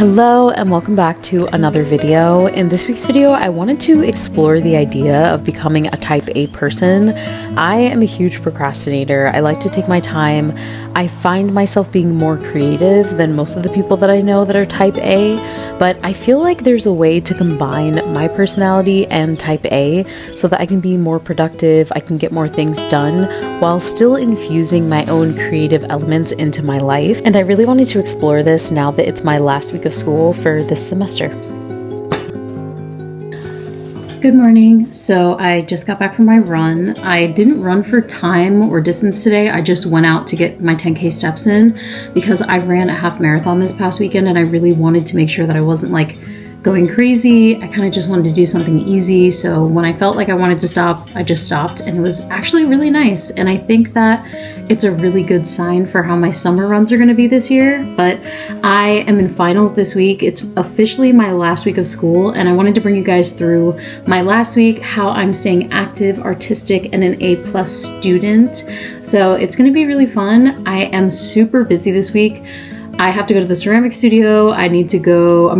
Hello and welcome back to another video. In this week's video, I wanted to explore the idea of becoming a type A person. I am a huge procrastinator. I like to take my time. I find myself being more creative than most of the people that I know that are type A, but I feel like there's a way to combine my personality and type A so that I can be more productive, I can get more things done while still infusing my own creative elements into my life. And I really wanted to explore this now that it's my last week of school for this semester. Good morning. So I just got back from my run. I didn't run for time or distance today. I just went out to get my 10K steps in because I ran a half marathon this past weekend and I really wanted to make sure that I wasn't like going crazy. I kind of just wanted to do something easy. So when I felt like I wanted to stop, I just stopped, and it was actually really nice. And I think that it's a really good sign for how my summer runs are going to be this year. But I am in finals this week. It's officially my last week of school, and I wanted to bring you guys through my last week, how I'm staying active, artistic, and an A+ student. So it's going to be really fun. I am super busy this week. I have to go to the ceramic studio. I'm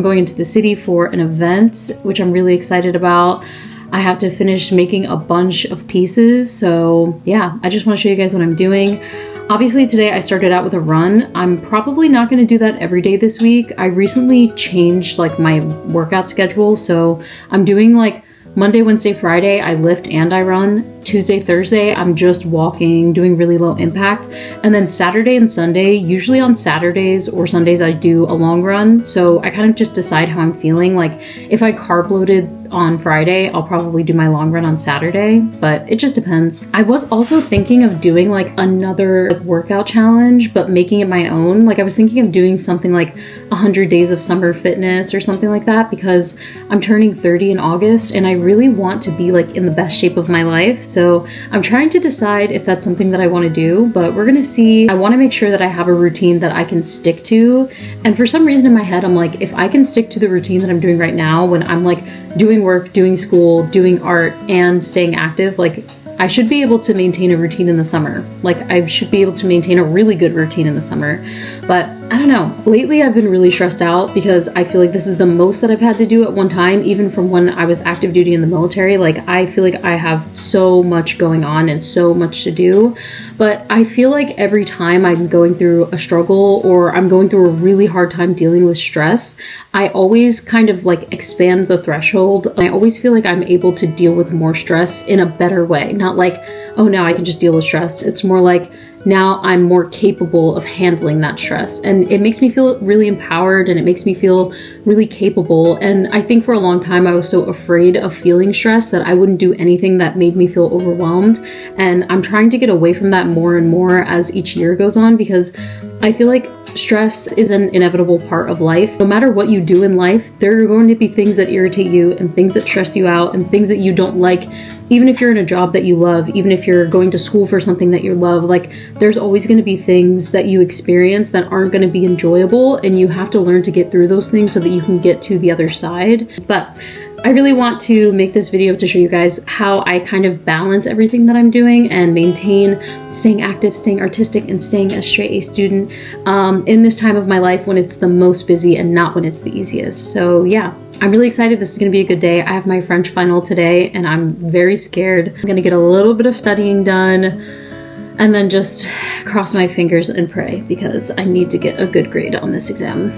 going into the city for an event, which I'm really excited about. I have to finish making a bunch of pieces. So yeah, I just want to show you guys what I'm doing. Obviously today I started out with a run. I'm probably not going to do that every day this week. I recently changed like my workout schedule. So I'm doing like Monday, Wednesday, Friday, I lift and I run. Tuesday, Thursday, I'm just walking, doing really low impact. And then Saturday and Sunday, usually on Saturdays or Sundays, I do a long run. So I kind of just decide how I'm feeling. Like if I carb loaded on Friday, I'll probably do my long run on Saturday, but it just depends. I was also thinking of doing like another workout challenge, but making it my own. Like I was thinking of doing something like 100 days of summer fitness or something like that, because I'm turning 30 in August and I really want to be like in the best shape of my life. So I'm trying to decide if that's something that I want to do, but we're gonna see. I want to make sure that I have a routine that I can stick to. And for some reason in my head, I'm like, if I can stick to the routine that I'm doing right now, when I'm like doing work, doing school, doing art, and staying active, like I should be able to maintain a routine in the summer. Like I should be able to maintain a really good routine in the summer. But I don't know. Lately I've been really stressed out because I feel like this is the most that I've had to do at one time, even from when I was active duty in the military. Like I feel like I have so much going on and so much to do. But I feel like every time I'm going through a struggle or I'm going through a really hard time dealing with stress, I always kind of like expand the threshold. I always feel like I'm able to deal with more stress in a better way. Not like, oh, now I can just deal with stress. It's more like, now I'm more capable of handling that stress. And it makes me feel really empowered and it makes me feel really capable. And I think for a long time, I was so afraid of feeling stress that I wouldn't do anything that made me feel overwhelmed. And I'm trying to get away from that more and more as each year goes on, because I feel like stress is an inevitable part of life. No matter what you do in life, there are going to be things that irritate you and things that stress you out and things that you don't like. Even if you're in a job that you love, even if you're going to school for something that you love, like there's always going to be things that you experience that aren't going to be enjoyable, and you have to learn to get through those things so that you can get to the other side. But I really want to make this video to show you guys how I kind of balance everything that I'm doing and maintain staying active, staying artistic, and staying a straight A student in this time of my life when it's the most busy and not when it's the easiest. So yeah, I'm really excited. This is going to be a good day. I have my French final today and I'm very scared. I'm going to get a little bit of studying done and then just cross my fingers and pray, because I need to get a good grade on this exam.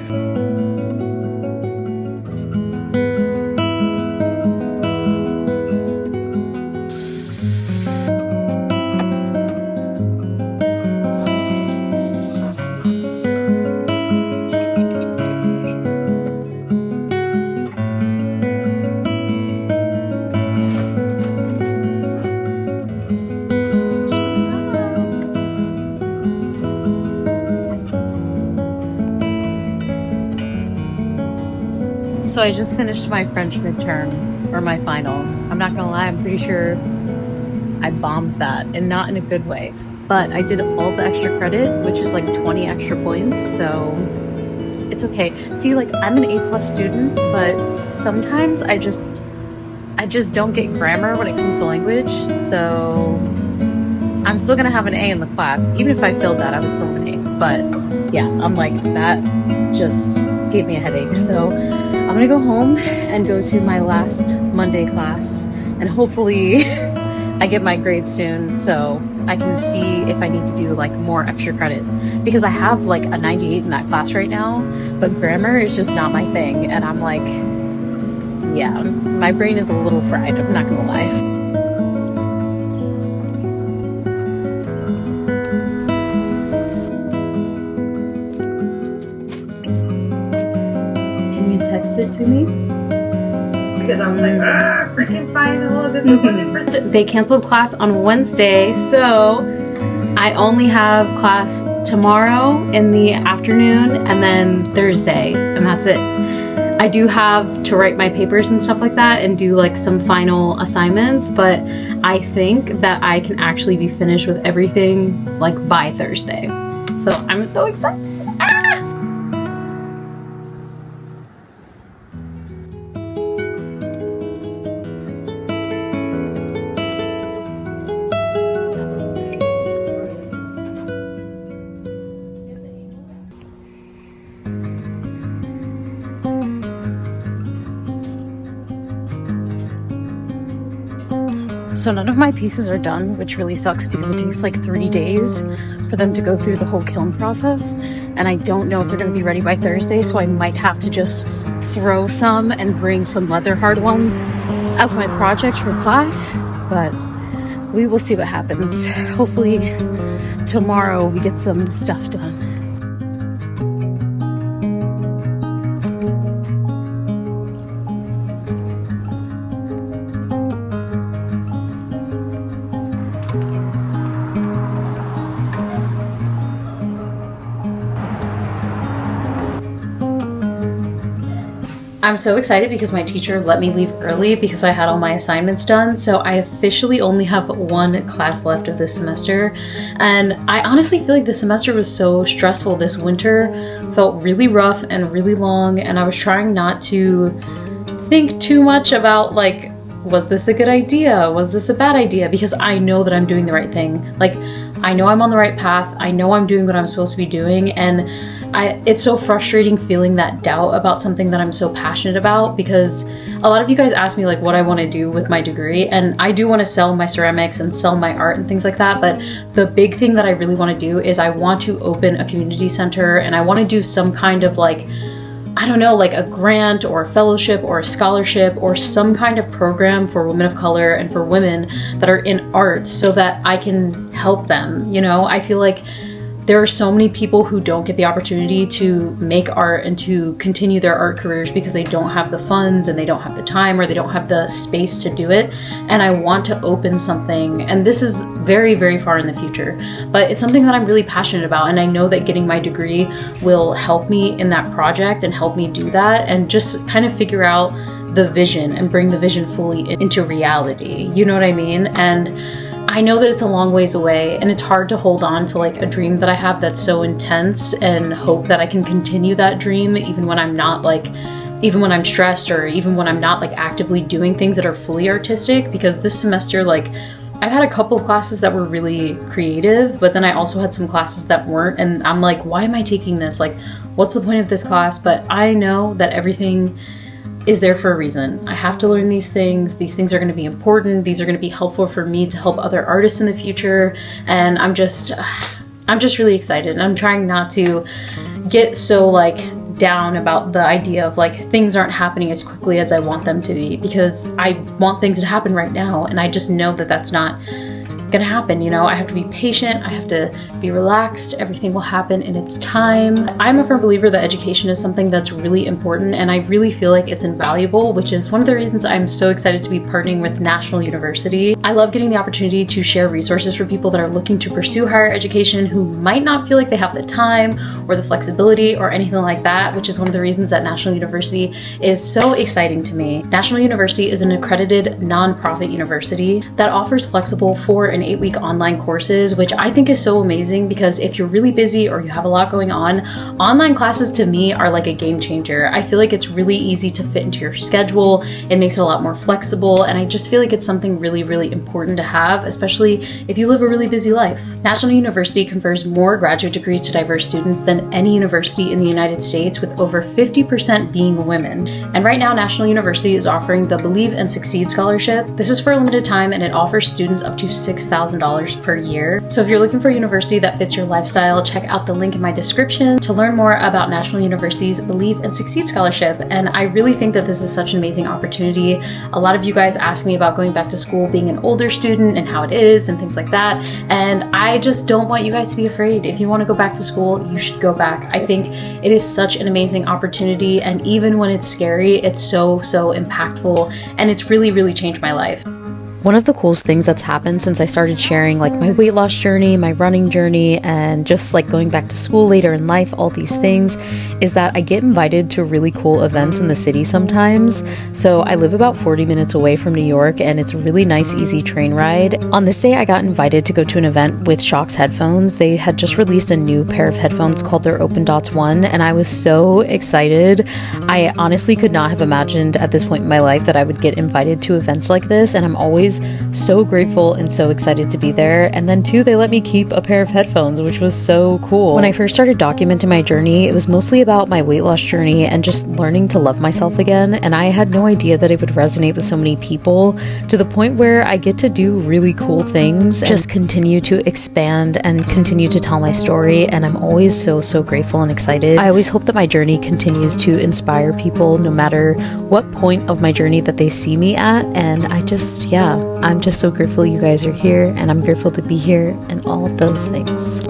So I just finished my French midterm, or my final. I'm not gonna lie, I'm pretty sure I bombed that, and not in a good way. But I did all the extra credit, which is like 20 extra points, so it's okay. See, like I'm an A+ student, but sometimes I just don't get grammar when it comes to language, so I'm still gonna have an A in the class. Even if I failed that, I would still have an A. But yeah, I'm like, that just gave me a headache. So I'm gonna go home and go to my last Monday class, and hopefully I get my grade soon so I can see if I need to do like more extra credit, because I have like a 98 in that class right now, but grammar is just not my thing. And I'm like, yeah, my brain is a little fried, I'm not gonna lie. Can you text it to me? Because I'm like, freaking finals. They canceled class on Wednesday, so I only have class tomorrow in the afternoon and then Thursday, and that's it. I do have to write my papers and stuff like that and do like some final assignments, but I think that I can actually be finished with everything like by Thursday. So I'm so excited. So none of my pieces are done, which really sucks because it takes like 3 days for them to go through the whole kiln process. And I don't know if they're going to be ready by Thursday, so I might have to just throw some and bring some leather hard ones as my project for class. But we will see what happens. Hopefully tomorrow we get some stuff done. I'm so excited because my teacher let me leave early because I had all my assignments done. So I officially only have one class left of this semester. And I honestly feel like the semester was so stressful this winter, felt really rough and really long. And I was trying not to think too much about like, was this a good idea? Was this a bad idea? Because I know that I'm doing the right thing. Like, I know I'm on the right path. I know I'm doing what I'm supposed to be doing. And it's so frustrating feeling that doubt about something that I'm so passionate about, because a lot of you guys ask me like what I want to do with my degree, and I do want to sell my ceramics and sell my art and things like that, but the big thing that I really want to do is I want to open a community center, and I want to do some kind of like, I don't know, like a grant or a fellowship or a scholarship or some kind of program for women of color and for women that are in art so that I can help them. You know, I feel like there are so many people who don't get the opportunity to make art and to continue their art careers because they don't have the funds and they don't have the time or they don't have the space to do it. And I want to open something, and this is very, very far in the future, but it's something that I'm really passionate about. And I know that getting my degree will help me in that project and help me do that and just kind of figure out the vision and bring the vision fully into reality. You know what I mean? And I know that it's a long ways away, and it's hard to hold on to like a dream that I have that's so intense and hope that I can continue that dream even when I'm not like, even when I'm stressed or even when I'm not like actively doing things that are fully artistic. Because this semester, like, I've had a couple of classes that were really creative, but then I also had some classes that weren't, and I'm like, why am I taking this? Like, what's the point of this class? But I know that everything is there for a reason. I have to learn these things. These things are going to be important. These are going to be helpful for me to help other artists in the future. And I'm just really excited. And I'm trying not to get so like down about the idea of like things aren't happening as quickly as I want them to be, because I want things to happen right now. And I just know that that's not gonna happen. You know, I have to be patient, I have to be relaxed, everything will happen in its time. I'm a firm believer that education is something that's really important, and I really feel like it's invaluable, which is one of the reasons I'm so excited to be partnering with National University. I love getting the opportunity to share resources for people that are looking to pursue higher education who might not feel like they have the time or the flexibility or anything like that, which is one of the reasons that National University is so exciting to me. National University is an accredited nonprofit university that offers flexible 4 and 8-week online courses, which I think is so amazing because if you're really busy or you have a lot going on, online classes to me are like a game changer. I feel like it's really easy to fit into your schedule. It makes it a lot more flexible, and I just feel like it's something really, really important to have, especially if you live a really busy life. National University confers more graduate degrees to diverse students than any university in the United States, with over 50% being women. And right now, National University is offering the Believe and Succeed Scholarship. This is for a limited time, and it offers students up to $6,000 per year. So if you're looking for a university that fits your lifestyle, check out the link in my description to learn more about National University's Believe and Succeed Scholarship. And I really think that this is such an amazing opportunity. A lot of you guys ask me about going back to school, being an older student and how it is and things like that. And I just don't want you guys to be afraid. If you want to go back to school, you should go back. I think it is such an amazing opportunity. And even when it's scary, it's so impactful. And it's really, really changed my life. One of the coolest things that's happened since I started sharing like my weight loss journey, my running journey, and just like going back to school later in life, all these things, is that I get invited to really cool events in the city sometimes. So I live about 40 minutes away from New York, and it's a really nice, easy train ride. On this day, I got invited to go to an event with Shokz headphones. They had just released a new pair of headphones called their Open Dots 1, and I was so excited. I honestly could not have imagined at this point in my life that I would get invited to events like this, and I'm always so grateful and so excited to be there. And then too, they let me keep a pair of headphones, which was so cool. When I first started documenting my journey, it was mostly about my weight loss journey and just learning to love myself again. And I had no idea that it would resonate with so many people, to the point where I get to do really cool things and just continue to expand and continue to tell my story. And I'm always so grateful and excited. I always hope that my journey continues to inspire people, no matter what point of my journey that they see me at. And I'm just so grateful you guys are here, and I'm grateful to be here, and all of those things.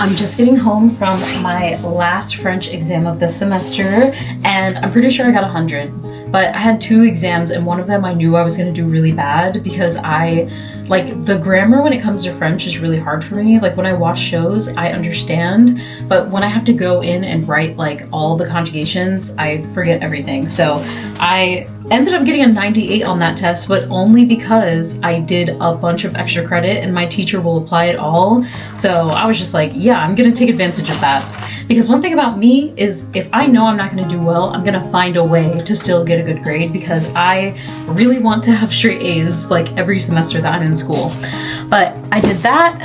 I'm just getting home from my last French exam of this semester, and I'm pretty sure I got 100. But I had 2 exams, and one of them I knew I was going to do really bad because the grammar when it comes to French is really hard for me. Like when I watch shows, I understand, but when I have to go in and write like all the conjugations, I forget everything. So I ended up getting a 98 on that test, but only because I did a bunch of extra credit and my teacher will apply it all. So I was just like, yeah, I'm gonna take advantage of that. Because one thing about me is if I know I'm not gonna do well, I'm gonna find a way to still get a good grade, because I really want to have straight A's like every semester that I'm in school. But I did that.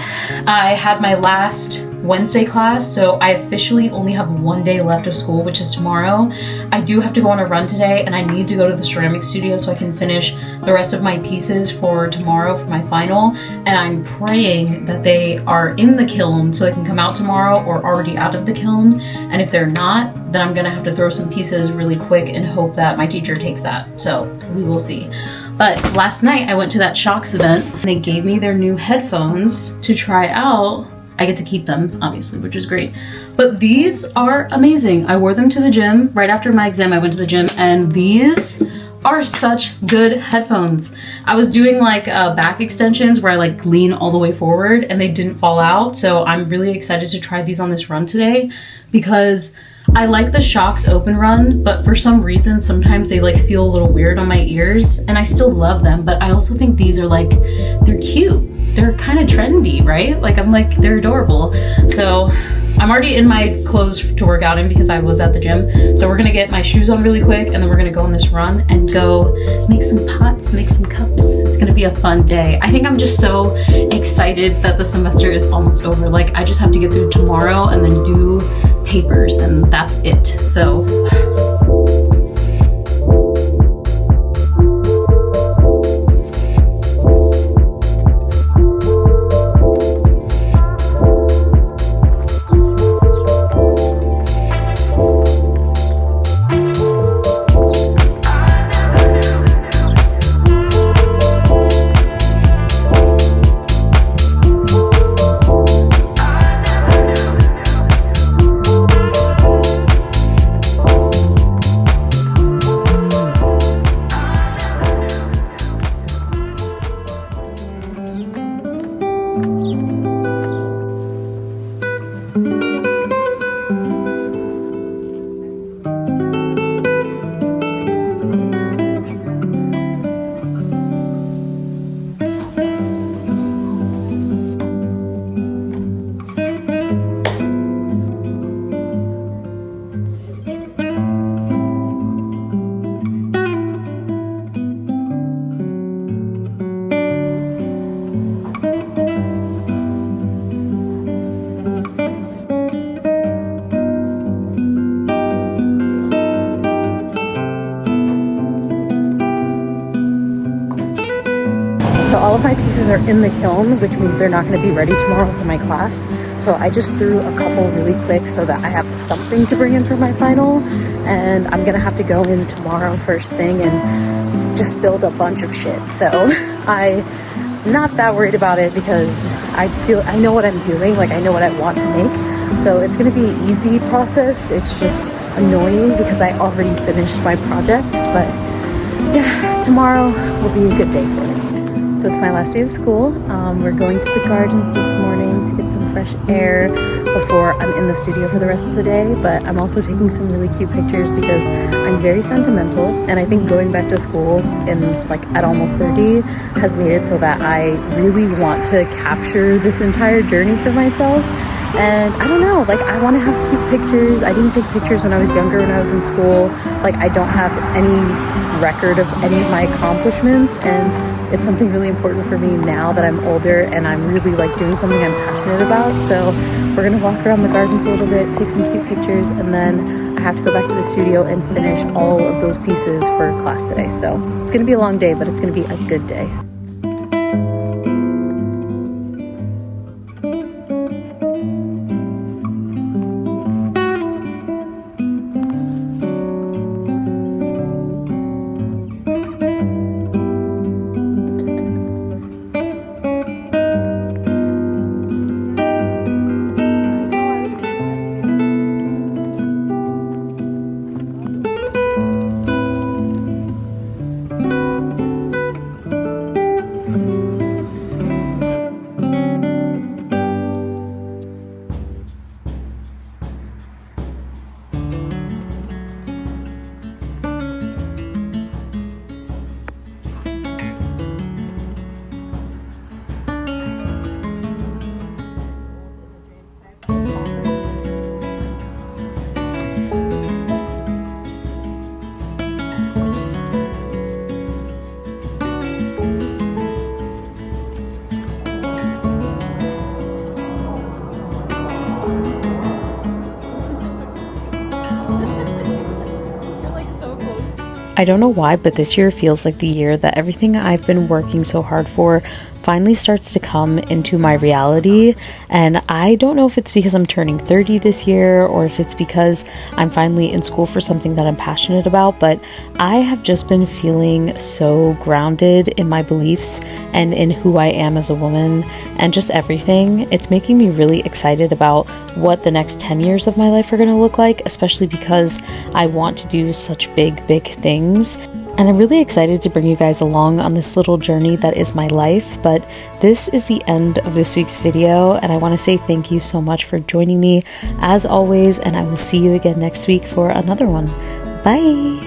I had my last Wednesday class, so I officially only have 1 day left of school, which is tomorrow. I do have to go on a run today, and I need to go to the ceramic studio so I can finish the rest of my pieces for tomorrow for my final. And I'm praying that they are in the kiln so they can come out tomorrow, or already out of the kiln. And if they're not, then I'm gonna have to throw some pieces really quick and hope that my teacher takes that. So we will see. But last night I went to that Shokz event, and they gave me their new headphones to try out. I get to keep them, obviously, which is great. But these are amazing. I wore them to the gym. Right after my exam, I went to the gym, and these are such good headphones. I was doing like back extensions where I like lean all the way forward, and they didn't fall out. So I'm really excited to try these on this run today, because I like the Shokz Open Run, but for some reason, sometimes they like feel a little weird on my ears, and I still love them. But I also think these are like, they're cute. They're kind of trendy, right? Like I'm like, they're adorable. So I'm already in my clothes to work out in because I was at the gym. So we're gonna get my shoes on really quick, and then we're gonna go on this run and go make some pots, make some cups. It's gonna be a fun day. I think I'm just so excited that the semester is almost over. Like I just have to get through tomorrow and then do papers, and that's it. So of my pieces are in the kiln, which means they're not going to be ready tomorrow for my class. So I just threw a couple really quick so that I have something to bring in for my final. And I'm going to have to go in tomorrow first thing and just build a bunch of shit. So I'm not that worried about it because I know what I'm doing. Like, I know what I want to make. So it's going to be an easy process. It's just annoying because I already finished my project. But yeah, tomorrow will be a good day for me. So it's my last day of school. We're going to the gardens this morning to get some fresh air before I'm in the studio for the rest of the day. But I'm also taking some really cute pictures because I'm very sentimental, and I think going back to school at almost 30 has made it so that I really want to capture this entire journey for myself. And I don't know, like, I want to have cute pictures. I didn't take pictures when I was younger, when I was in school. Like, I don't have any record of any of my accomplishments, and it's something really important for me now that I'm older and I'm really like doing something I'm passionate about. So we're gonna walk around the gardens a little bit, take some cute pictures, and then I have to go back to the studio and finish all of those pieces for class today. So it's gonna be a long day, but it's gonna be a good day. I don't know why, but this year feels like the year that everything I've been working so hard for finally starts to come into my reality. And I don't know if it's because I'm turning 30 this year or if it's because I'm finally in school for something that I'm passionate about, but I have just been feeling so grounded in my beliefs and in who I am as a woman and just everything. It's making me really excited about what the next 10 years of my life are going to look like, especially because I want to do such big things. And I'm really excited to bring you guys along on this little journey that is my life. But this is the end of this week's video, and I want to say thank you so much for joining me as always, and I will see you again next week for another one. Bye!